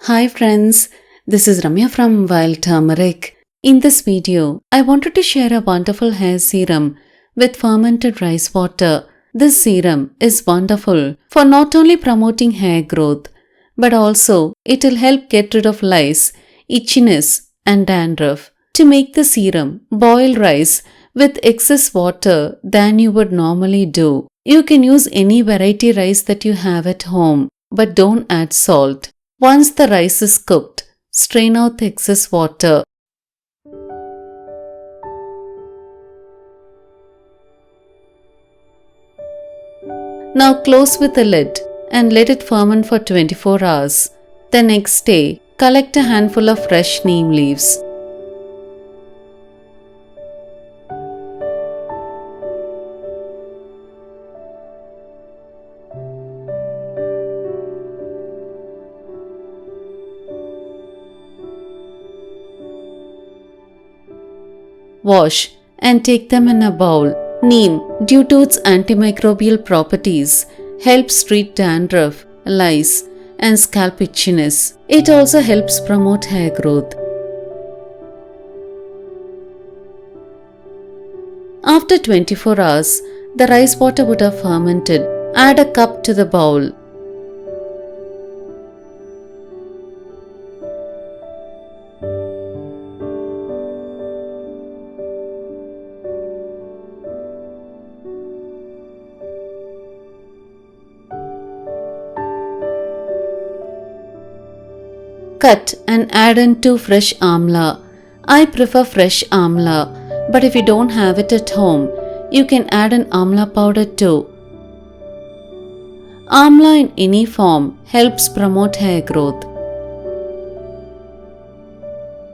Hi friends, this is Ramya from Wild Turmeric. In this video, I wanted to share a wonderful hair serum with fermented rice water. This serum is wonderful for not only promoting hair growth, but also it will help get rid of lice, itchiness and dandruff. To make the serum, boil rice with excess water than you would normally do. You can use any variety rice that you have at home, but don't add salt. Once the rice is cooked, strain out the excess water. Now close with the lid and let it ferment for 24 hours. The next day, collect a handful of fresh neem leaves. Wash and take them in a bowl. Neem, due to its antimicrobial properties, helps treat dandruff, lice, and scalp itchiness. It also helps promote hair growth. After 24 hours, the rice water would have fermented. Add a cup to the bowl. Cut and add in 2 fresh amla. I prefer fresh amla, but if you don't have it at home, you can add an amla powder too. Amla in any form helps promote hair growth.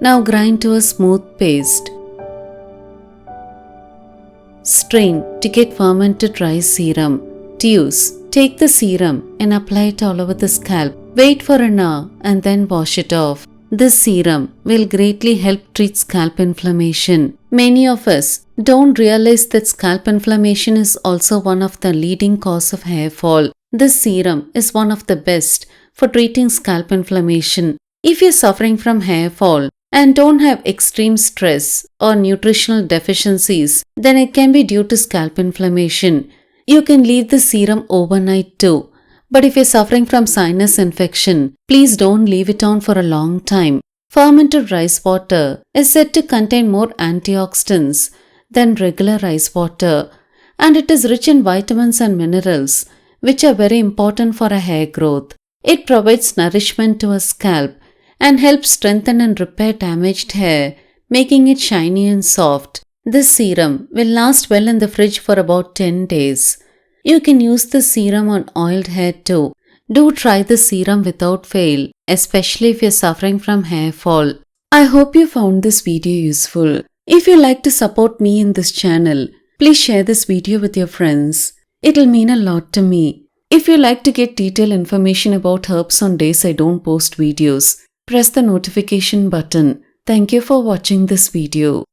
Now grind to a smooth paste. Strain to get fermented rice serum. To use, take the serum and apply it all over the scalp. Wait for an hour and then wash it off. This serum will greatly help treat scalp inflammation. Many of us don't realize that scalp inflammation is also one of the leading cause of hair fall. This serum is one of the best for treating scalp inflammation. If you're suffering from hair fall and don't have extreme stress or nutritional deficiencies, then it can be due to scalp inflammation. You can leave the serum overnight too. But if you're suffering from sinus infection, please don't leave it on for a long time. Fermented rice water is said to contain more antioxidants than regular rice water, and it is rich in vitamins and minerals, which are very important for a hair growth. It provides nourishment to a scalp and helps strengthen and repair damaged hair, making it shiny and soft. This serum will last well in the fridge for about 10 days. You can use the serum on oiled hair too. Do try the serum without fail, especially if you're suffering from hair fall. I hope you found this video useful. If you like to support me in this channel, please share this video with your friends. It'll mean a lot to me. If you like to get detailed information about herbs on days I don't post videos, press the notification button. Thank you for watching this video.